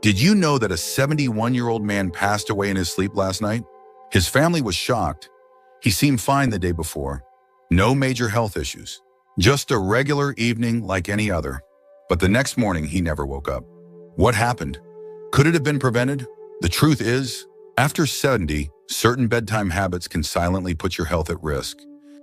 Did you know that a 71-year-old man passed away in his sleep last night? His family was shocked. He seemed fine the day before. No major health issues. Just a regular evening like any other. But the next morning, he never woke up. What happened? Could it have been prevented? The truth is, after 70, certain bedtime habits can silently put your health at risk,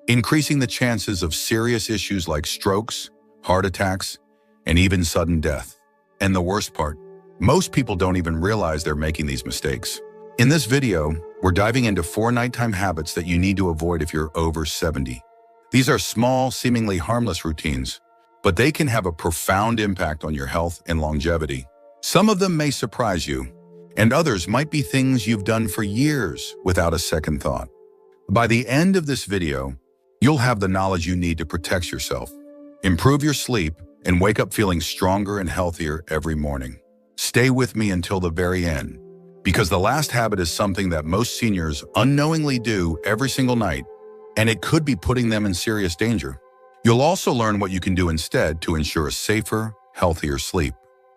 increasing the chances of serious issues like strokes, heart attacks, and even sudden death. And the worst part, most people don't even realize they're making these mistakes. In this video, we're diving into 4 nighttime habits that you need to avoid if you're over 70. These are small, seemingly harmless routines, but they can have a profound impact on your health and longevity. Some of them may surprise you, and others might be things you've done for years without a second thought. By the end of this video, you'll have the knowledge you need to protect yourself, improve your sleep, and wake up feeling stronger and healthier every morning. Stay with me until the very end, because the last habit is something that most seniors unknowingly do every single night, and it could be putting them in serious danger. You'll also learn what you can do instead to ensure a safer, healthier sleep.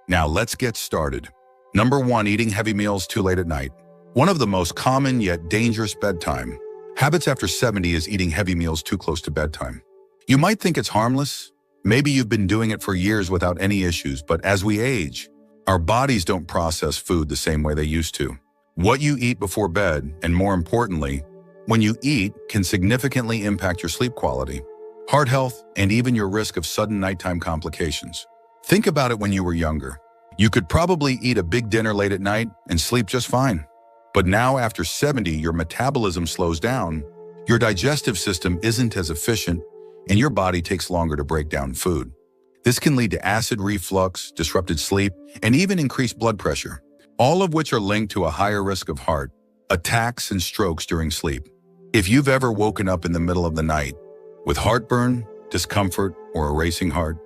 Now let's get started. Number 1, eating heavy meals too late at night. One of the most common yet dangerous bedtime habits after 70 is eating heavy meals too close to bedtime. You might think it's harmless. Maybe you've been doing it for years without any issues, but as we age, our bodies don't process food the same way they used to. What you eat before bed, and more importantly, when you eat, can significantly impact your sleep quality, heart health, and even your risk of sudden nighttime complications. Think about it when you were younger. You could probably eat a big dinner late at night and sleep just fine. But now after 70, your metabolism slows down, your digestive system isn't as efficient, and your body takes longer to break down food. This can lead to acid reflux, disrupted sleep, and even increased blood pressure, all of which are linked to a higher risk of heart attacks and strokes during sleep. If you've ever woken up in the middle of the night with heartburn, discomfort, or a racing heart,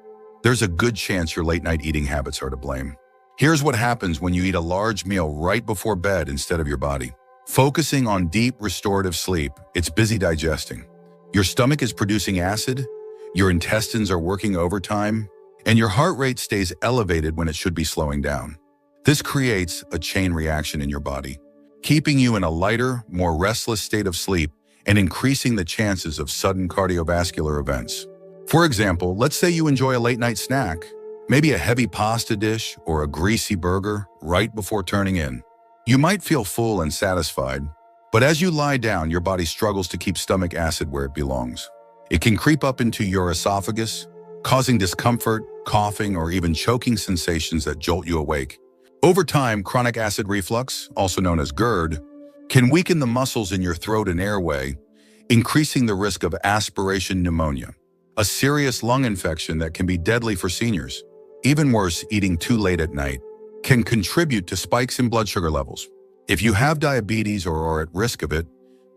there's a good chance your late-night eating habits are to blame. Here's what happens when you eat a large meal right before bed instead of your body. Focusing on deep, restorative sleep, it's busy digesting. Your stomach is producing acid, your intestines are working overtime, and your heart rate stays elevated when it should be slowing down. This creates a chain reaction in your body, keeping you in a lighter, more restless state of sleep and increasing the chances of sudden cardiovascular events. For example, let's say you enjoy a late-night snack, maybe a heavy pasta dish or a greasy burger right before turning in. You might feel full and satisfied, but as you lie down, your body struggles to keep stomach acid where it belongs. It can creep up into your esophagus, causing discomfort, coughing, or even choking sensations that jolt you awake. Over time, chronic acid reflux, also known as GERD, can weaken the muscles in your throat and airway, increasing the risk of aspiration pneumonia, a serious lung infection that can be deadly for seniors. Even worse, eating too late at night can contribute to spikes in blood sugar levels. If you have diabetes or are at risk of it,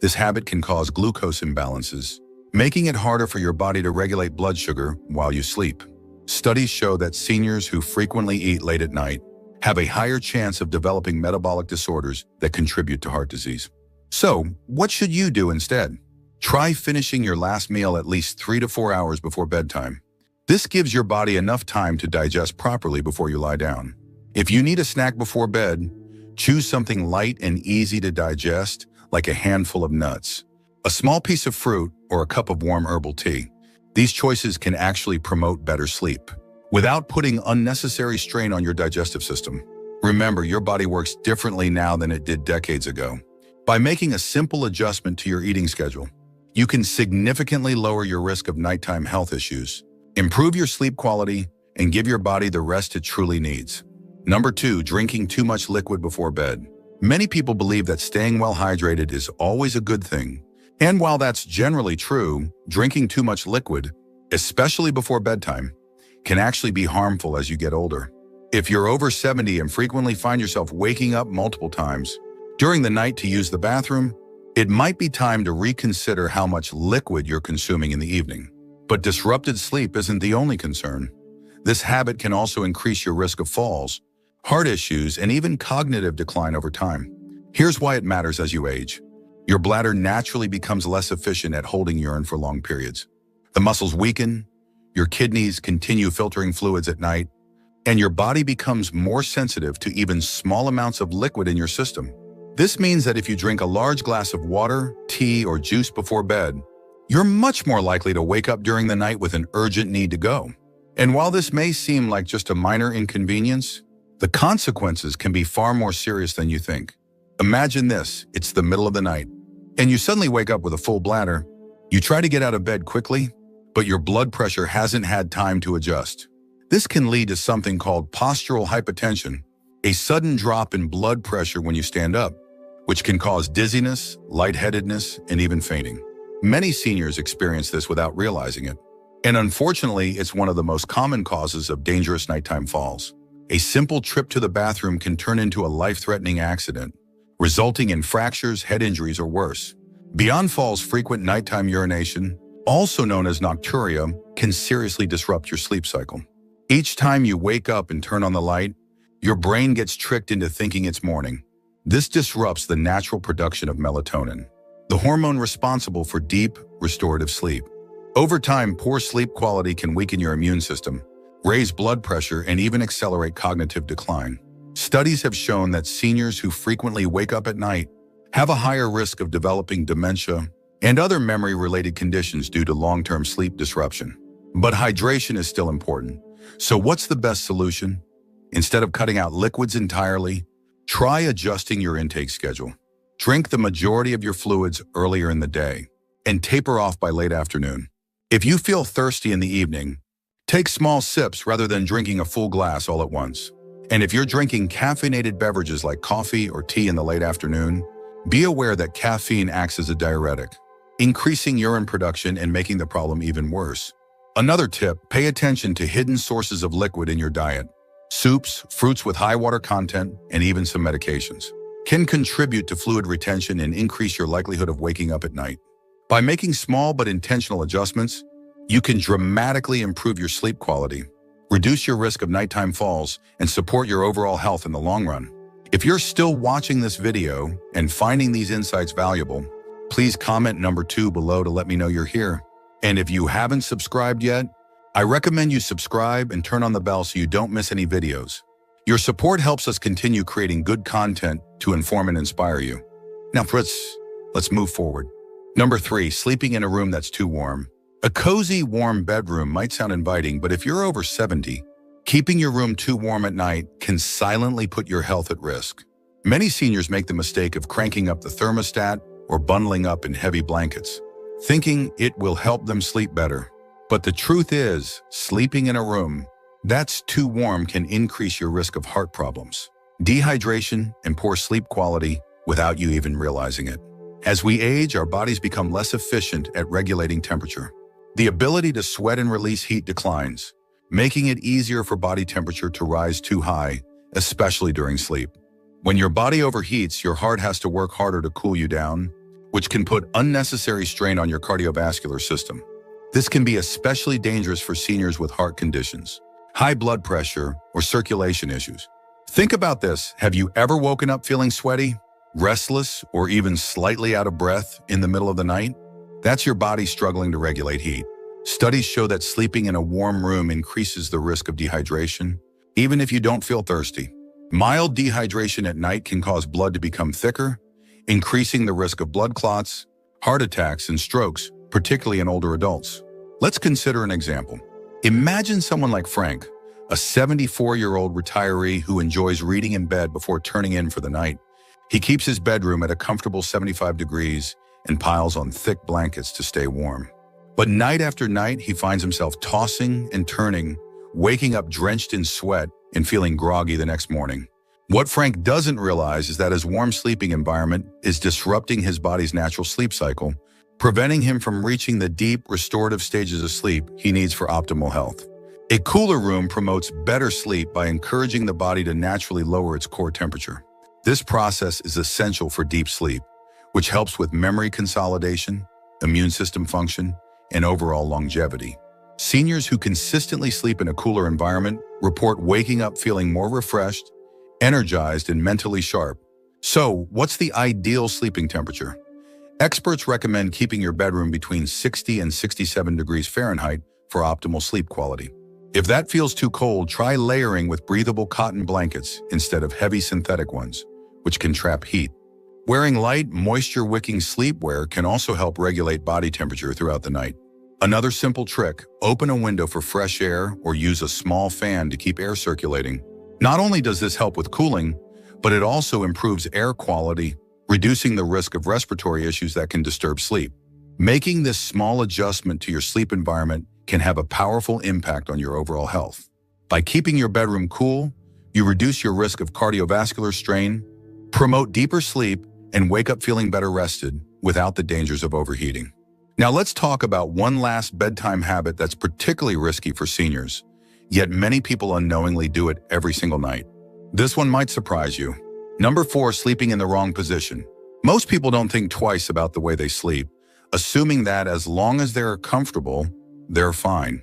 this habit can cause glucose imbalances, making it harder for your body to regulate blood sugar while you sleep. Studies show that seniors who frequently eat late at night have a higher chance of developing metabolic disorders that contribute to heart disease. So, what should you do instead? Try finishing your last meal at least 3 to 4 hours before bedtime. This gives your body enough time to digest properly before you lie down. If you need a snack before bed, choose something light and easy to digest, like a handful of nuts, a small piece of fruit, or a cup of warm herbal tea. These choices can actually promote better sleep without putting unnecessary strain on your digestive system. Remember, your body works differently now than it did decades ago. By making a simple adjustment to your eating schedule, you can significantly lower your risk of nighttime health issues, improve your sleep quality, and give your body the rest it truly needs. Number 2, drinking too much liquid before bed. Many people believe that staying well hydrated is always a good thing. And while that's generally true, drinking too much liquid, especially before bedtime, can actually be harmful as you get older. If you're over 70 and frequently find yourself waking up multiple times during the night to use the bathroom, it might be time to reconsider how much liquid you're consuming in the evening. But disrupted sleep isn't the only concern. This habit can also increase your risk of falls, heart issues, and even cognitive decline over time. Here's why it matters as you age. Your bladder naturally becomes less efficient at holding urine for long periods. The muscles weaken, your kidneys continue filtering fluids at night, and your body becomes more sensitive to even small amounts of liquid in your system. This means that if you drink a large glass of water, tea, or juice before bed, you're much more likely to wake up during the night with an urgent need to go. And while this may seem like just a minor inconvenience, the consequences can be far more serious than you think. Imagine this: it's the middle of the night, and you suddenly wake up with a full bladder. You try to get out of bed quickly, but your blood pressure hasn't had time to adjust. This can lead to something called postural hypotension, a sudden drop in blood pressure when you stand up, which can cause dizziness, lightheadedness, and even fainting. Many seniors experience this without realizing it. And unfortunately, it's one of the most common causes of dangerous nighttime falls. A simple trip to the bathroom can turn into a life-threatening accident, resulting in fractures, head injuries, or worse. Beyond falls, frequent nighttime urination, also known as nocturia, can seriously disrupt your sleep cycle. Each time you wake up and turn on the light, your brain gets tricked into thinking it's morning. This disrupts the natural production of melatonin, the hormone responsible for deep, restorative sleep. Over time, poor sleep quality can weaken your immune system, raise blood pressure, and even accelerate cognitive decline. Studies have shown that seniors who frequently wake up at night have a higher risk of developing dementia and other memory-related conditions due to long-term sleep disruption. But hydration is still important. So what's the best solution? Instead of cutting out liquids entirely, try adjusting your intake schedule. Drink the majority of your fluids earlier in the day and taper off by late afternoon. If you feel thirsty in the evening, take small sips rather than drinking a full glass all at once. And if you're drinking caffeinated beverages like coffee or tea in the late afternoon, be aware that caffeine acts as a diuretic, increasing urine production and making the problem even worse. Another tip: pay attention to hidden sources of liquid in your diet. Soups, fruits with high water content, and even some medications can contribute to fluid retention and increase your likelihood of waking up at night. By making small but intentional adjustments, you can dramatically improve your sleep quality, reduce your risk of nighttime falls, and support your overall health in the long run. If you're still watching this video and finding these insights valuable, please comment number 2 below to let me know you're here. And if you haven't subscribed yet, I recommend you subscribe and turn on the bell so you don't miss any videos. Your support helps us continue creating good content to inform and inspire you. Now, let's move forward. Number 3, sleeping in a room that's too warm. A cozy, warm bedroom might sound inviting, but if you're over 70, keeping your room too warm at night can silently put your health at risk. Many seniors make the mistake of cranking up the thermostat or bundling up in heavy blankets, thinking it will help them sleep better. But the truth is, sleeping in a room that's too warm can increase your risk of heart problems, dehydration, and poor sleep quality without you even realizing it. As we age, our bodies become less efficient at regulating temperature. The ability to sweat and release heat declines, making it easier for body temperature to rise too high, especially during sleep. When your body overheats, your heart has to work harder to cool you down, which can put unnecessary strain on your cardiovascular system. This can be especially dangerous for seniors with heart conditions, high blood pressure, or circulation issues. Think about this: have you ever woken up feeling sweaty, restless, or even slightly out of breath in the middle of the night? That's your body struggling to regulate heat. Studies show that sleeping in a warm room increases the risk of dehydration, even if you don't feel thirsty. Mild dehydration at night can cause blood to become thicker, increasing the risk of blood clots, heart attacks, and strokes, particularly in older adults. Let's consider an example. Imagine someone like Frank, a 74-year-old retiree who enjoys reading in bed before turning in for the night. He keeps his bedroom at a comfortable 75 degrees and piles on thick blankets to stay warm. But night after night, he finds himself tossing and turning, waking up drenched in sweat and feeling groggy the next morning. What Frank doesn't realize is that his warm sleeping environment is disrupting his body's natural sleep cycle, preventing him from reaching the deep, restorative stages of sleep he needs for optimal health. A cooler room promotes better sleep by encouraging the body to naturally lower its core temperature. This process is essential for deep sleep, which helps with memory consolidation, immune system function, and overall longevity. Seniors who consistently sleep in a cooler environment report waking up feeling more refreshed, energized, and mentally sharp. So, what's the ideal sleeping temperature? Experts recommend keeping your bedroom between 60 and 67 degrees Fahrenheit for optimal sleep quality. If that feels too cold, try layering with breathable cotton blankets instead of heavy synthetic ones, which can trap heat. Wearing light, moisture-wicking sleepwear can also help regulate body temperature throughout the night. Another simple trick, open a window for fresh air or use a small fan to keep air circulating. Not only does this help with cooling, but it also improves air quality, reducing the risk of respiratory issues that can disturb sleep. Making this small adjustment to your sleep environment can have a powerful impact on your overall health. By keeping your bedroom cool, you reduce your risk of cardiovascular strain, promote deeper sleep, and wake up feeling better rested without the dangers of overheating. Now let's talk about one last bedtime habit that's particularly risky for seniors, yet many people unknowingly do it every single night. This one might surprise you. Number 4, sleeping in the wrong position. Most people don't think twice about the way they sleep, assuming that as long as they're comfortable, they're fine.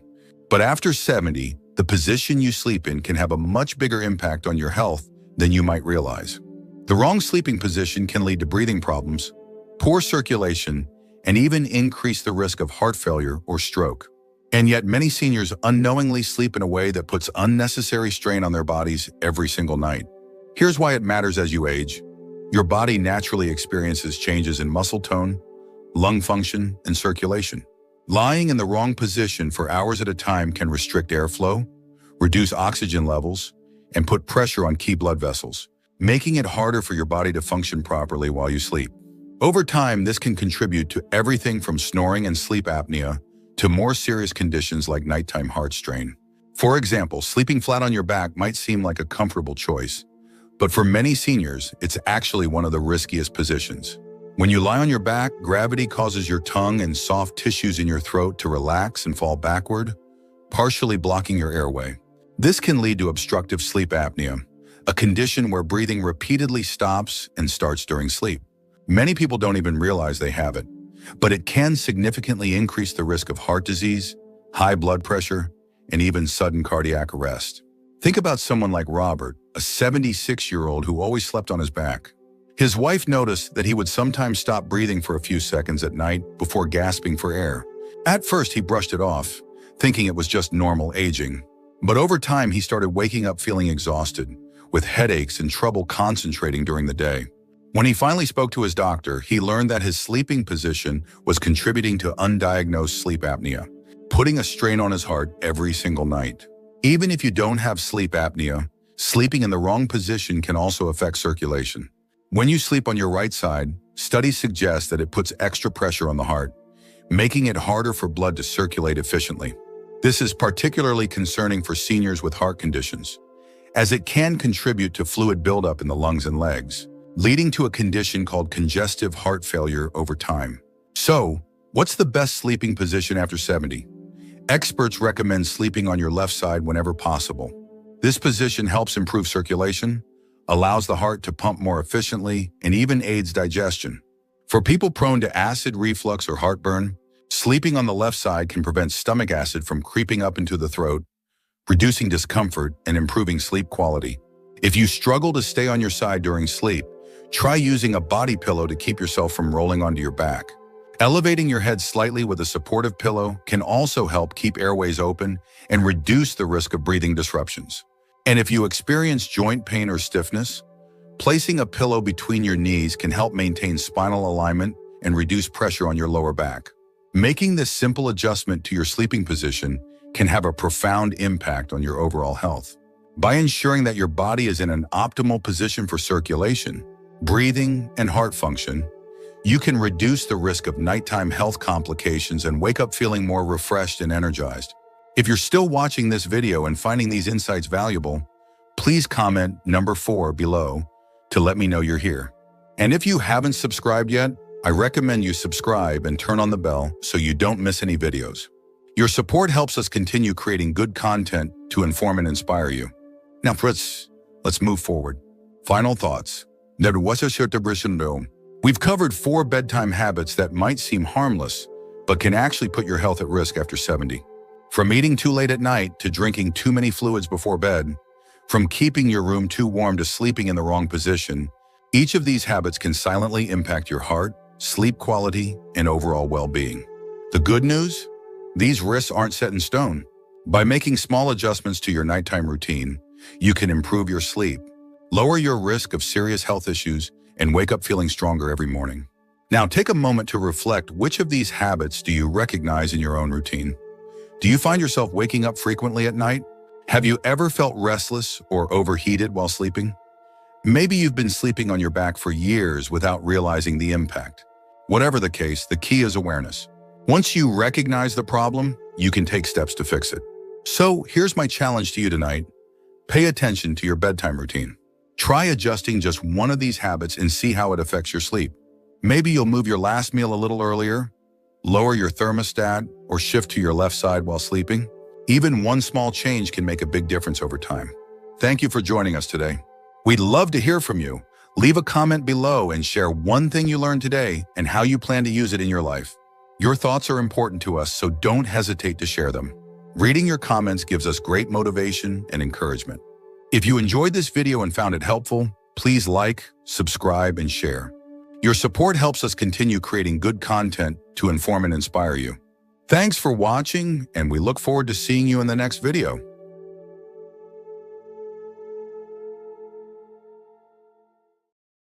But after 70, the position you sleep in can have a much bigger impact on your health than you might realize. The wrong sleeping position can lead to breathing problems, poor circulation, and even increase the risk of heart failure or stroke. And yet many seniors unknowingly sleep in a way that puts unnecessary strain on their bodies every single night. Here's why it matters as you age. Your body naturally experiences changes in muscle tone, lung function, and circulation. Lying in the wrong position for hours at a time can restrict airflow, reduce oxygen levels, and put pressure on key blood vessels, making it harder for your body to function properly while you sleep. Over time, this can contribute to everything from snoring and sleep apnea to more serious conditions like nighttime heart strain. For example, sleeping flat on your back might seem like a comfortable choice, but for many seniors, it's actually one of the riskiest positions. When you lie on your back, gravity causes your tongue and soft tissues in your throat to relax and fall backward, partially blocking your airway. This can lead to obstructive sleep apnea, a condition where breathing repeatedly stops and starts during sleep. Many people don't even realize they have it, but it can significantly increase the risk of heart disease, high blood pressure, and even sudden cardiac arrest. Think about someone like Robert, a 76-year-old who always slept on his back. His wife noticed that he would sometimes stop breathing for a few seconds at night before gasping for air. At first, he brushed it off, thinking it was just normal aging. But over time, he started waking up feeling exhausted, with headaches and trouble concentrating during the day. When he finally spoke to his doctor, he learned that his sleeping position was contributing to undiagnosed sleep apnea, putting a strain on his heart every single night. Even if you don't have sleep apnea, sleeping in the wrong position can also affect circulation. When you sleep on your right side, studies suggest that it puts extra pressure on the heart, making it harder for blood to circulate efficiently. This is particularly concerning for seniors with heart conditions, as it can contribute to fluid buildup in the lungs and legs, leading to a condition called congestive heart failure over time. So, what's the best sleeping position after 70? Experts recommend sleeping on your left side whenever possible. This position helps improve circulation, allows the heart to pump more efficiently, and even aids digestion. For people prone to acid reflux or heartburn, sleeping on the left side can prevent stomach acid from creeping up into the throat, reducing discomfort and improving sleep quality. If you struggle to stay on your side during sleep, try using a body pillow to keep yourself from rolling onto your back. Elevating your head slightly with a supportive pillow can also help keep airways open and reduce the risk of breathing disruptions. And if you experience joint pain or stiffness, placing a pillow between your knees can help maintain spinal alignment and reduce pressure on your lower back. Making this simple adjustment to your sleeping position can have a profound impact on your overall health. By ensuring that your body is in an optimal position for circulation, breathing, and heart function, you can reduce the risk of nighttime health complications and wake up feeling more refreshed and energized. If you're still watching this video and finding these insights valuable, please comment number 4 below to let me know you're here. And if you haven't subscribed yet, I recommend you subscribe and turn on the bell so you don't miss any videos. Your support helps us continue creating good content to inform and inspire you. Now, Fritz, let's move forward. Final thoughts. We've covered 4 bedtime habits that might seem harmless, but can actually put your health at risk after 70. From eating too late at night to drinking too many fluids before bed, from keeping your room too warm to sleeping in the wrong position, each of these habits can silently impact your heart, sleep quality, and overall well-being. The good news? These risks aren't set in stone. By making small adjustments to your nighttime routine, you can improve your sleep, lower your risk of serious health issues, and wake up feeling stronger every morning. Now, take a moment to reflect, which of these habits do you recognize in your own routine? Do you find yourself waking up frequently at night? Have you ever felt restless or overheated while sleeping? Maybe you've been sleeping on your back for years without realizing the impact. Whatever the case, the key is awareness. Once you recognize the problem, you can take steps to fix it. So here's my challenge to you tonight. Pay attention to your bedtime routine. Try adjusting just one of these habits and see how it affects your sleep. Maybe you'll move your last meal a little earlier, lower your thermostat, or shift to your left side while sleeping. Even one small change can make a big difference over time. Thank you for joining us today. We'd love to hear from you. Leave a comment below and share one thing you learned today and how you plan to use it in your life. Your thoughts are important to us, so don't hesitate to share them. Reading your comments gives us great motivation and encouragement. If you enjoyed this video and found it helpful, please like, subscribe, and share. Your support helps us continue creating good content to inform and inspire you. Thanks for watching, and we look forward to seeing you in the next video.